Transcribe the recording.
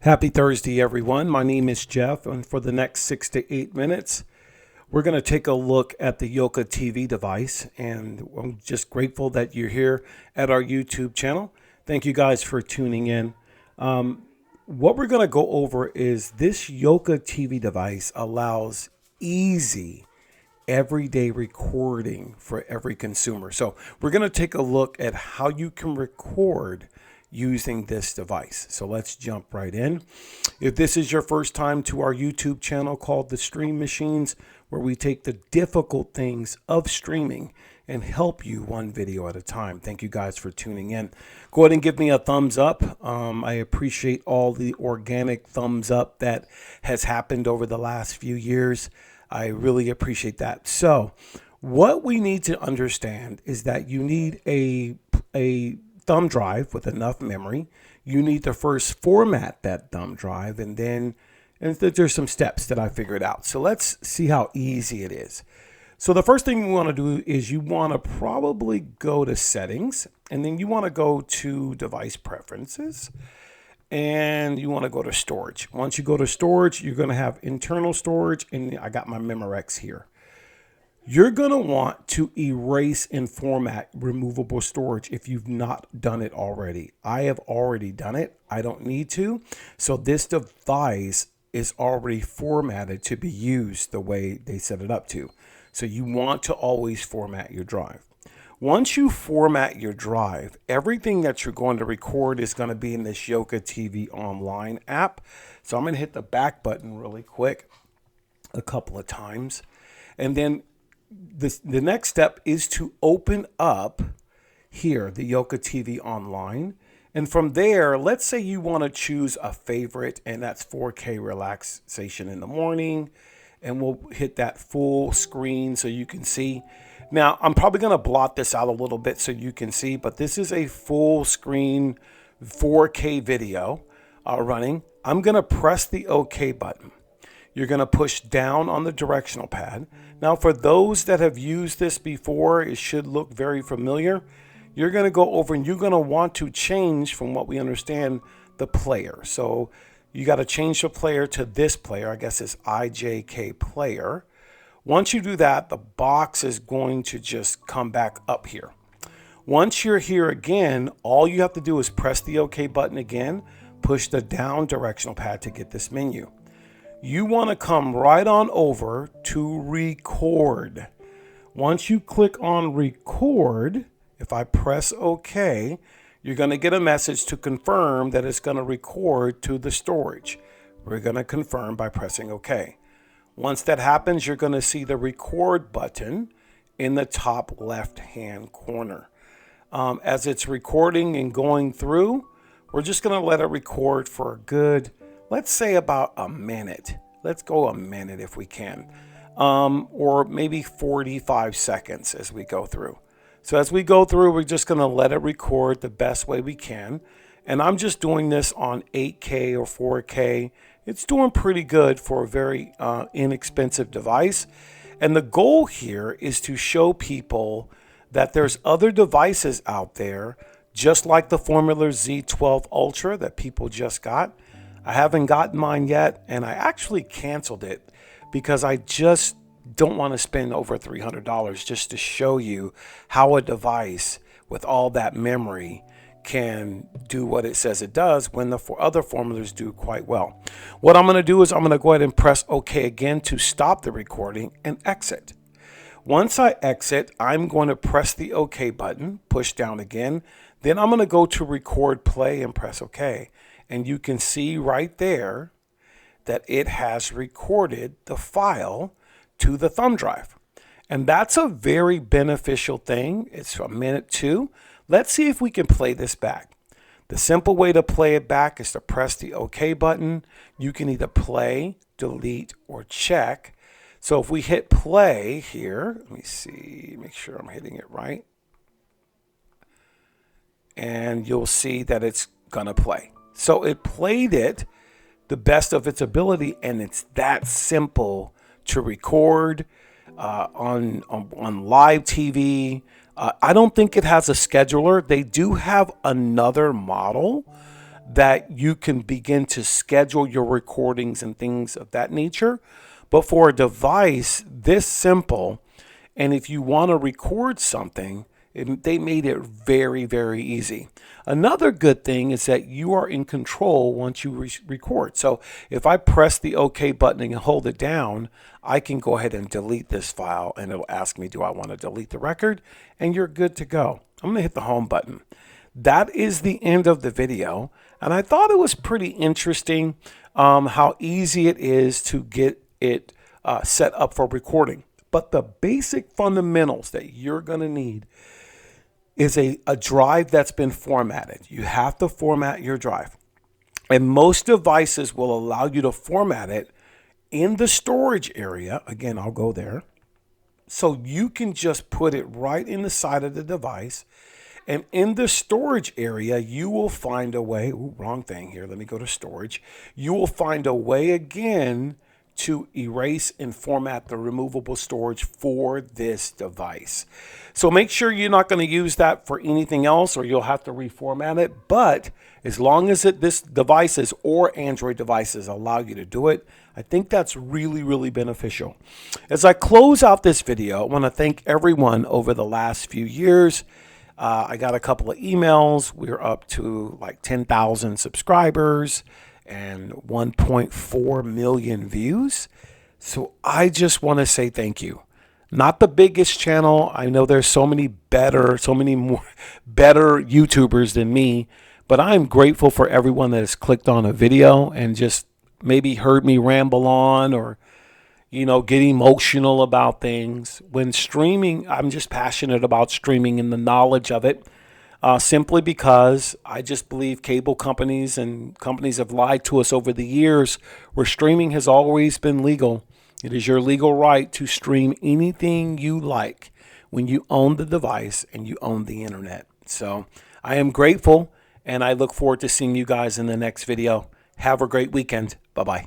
Happy Thursday, everyone. My name is Jeff, and for the next 6 to 8 minutes, we're going to take a look at the Yoka TV device, and I'm just grateful that you're here at our YouTube channel. Thank you guys for tuning in. What we're going to go over is this Yoka TV device allows easy everyday recording for every consumer. So we're going to take a look at how you can record using this device. So let's jump right in. If this is your first time to our YouTube channel called The Stream Machines, where we take the difficult things of streaming and help you one video at a time. Thank you guys for tuning in. Go ahead and give me a thumbs up. I appreciate all the organic thumbs up that has happened over the last few years. I really appreciate that. So what we need to understand is that you need a thumb drive with enough memory. You need to first format that thumb drive, and there's some steps that I figured out. So let's see how easy it is. So the first thing we want to do is you want to probably go to settings, and then you want to go to device preferences, and you want to go to storage. Once you go to storage, you're going to have internal storage, and I got my Memorex here. You're going to want to erase and format removable storage if you've not done it already. I have already done it. I don't need to. So this device is already formatted to be used the way they set it up to. So you want to always format your drive. Once you format your drive, everything that you're going to record is going to be in this Yoka TV online app. So I'm going to hit the back button really quick a couple of times. And then the next step is to open up here the Yoka TV online, and from there, let's say you want to choose a favorite, and that's 4K relaxation in the morning, and we'll hit that full screen so you can see. Now I'm probably going to blot this out a little bit so you can see, but this is a full screen 4K video running. I'm going to press the OK button. You're going to push down on the directional pad. Now, for those that have used this before, it should look very familiar. You're going to go over and you're going to want to change, from what we understand, the player. So you got to change the player to this player. I guess it's IJK player. Once you do that, the box is going to just come back up here. Once you're here again, all you have to do is press the OK button again, push the down directional pad to get this menu. You want to come right on over to record. Once you click on record, if I press OK, you're going to get a message to confirm that it's going to record to the storage. We're going to confirm by pressing OK. Once that happens, you're going to see the record button in the top left-hand corner. As it's recording and going through, we're just going to let it record for a good, let's say, about a minute. Let's go a minute if we can, or maybe 45 seconds as we go through. So as we go through, we're just going to let it record the best way we can. And I'm just doing this on 8K or 4K. It's doing pretty good for a very inexpensive device. And the goal here is to show people that there's other devices out there, just like the Formula Z12 Ultra that people just got. I haven't gotten mine yet, and I actually canceled it because I just don't want to spend over $300 just to show you how a device with all that memory can do what it says it does when the other formulas do quite well. What I'm going to do is I'm going to go ahead and press OK again to stop the recording and exit. Once I exit, I'm going to press the OK button, push down again. Then I'm going to go to record play and press OK. And you can see right there that it has recorded the file to the thumb drive. And that's a very beneficial thing. It's a minute too. Let's see if we can play this back. The simple way to play it back is to press the OK button. You can either play, delete, or check. So if we hit play here, let me see, make sure I'm hitting it right. And you'll see that it's gonna play. So it played it the best of its ability, and it's that simple to record on live TV. I don't think it has a scheduler. They do have another model that you can begin to schedule your recordings and things of that nature. But for a device this simple, and if you want to record something, they made it very, very easy. Another good thing is that you are in control once you record. So if I press the OK button and hold it down, I can go ahead and delete this file, and it'll ask me, do I want to delete the record? And you're good to go. I'm going to hit the home button. That is the end of the video. And I thought it was pretty interesting how easy it is to get it set up for recording. But the basic fundamentals that you're going to need is a drive that's been formatted. You have to format your drive. And most devices will allow you to format it in the storage area. Again, I'll go there. So you can just put it right in the side of the device. And in the storage area, you will find a way. Ooh, wrong thing here. Let me go to storage. You will find a way again to erase and format the removable storage for this device. So make sure you're not going to use that for anything else, or you'll have to reformat it. But as long as this devices or Android devices allow you to do it, I think that's really, really beneficial. As I close out this video, I want to thank everyone over the last few years. I got a couple of emails. We're up to like 10,000 subscribers and 1.4 million views. So I just want to say thank you. Not the biggest channel. I know there's so many more better YouTubers than me, but I'm grateful for everyone that has clicked on a video and just maybe heard me ramble on, or get emotional about things. When streaming, I'm just passionate about streaming and the knowledge of it. Simply because I just believe cable companies and companies have lied to us over the years, where streaming has always been legal. It is your legal right to stream anything you like when you own the device and you own the internet. So I am grateful, and I look forward to seeing you guys in the next video. Have a great weekend. Bye-bye.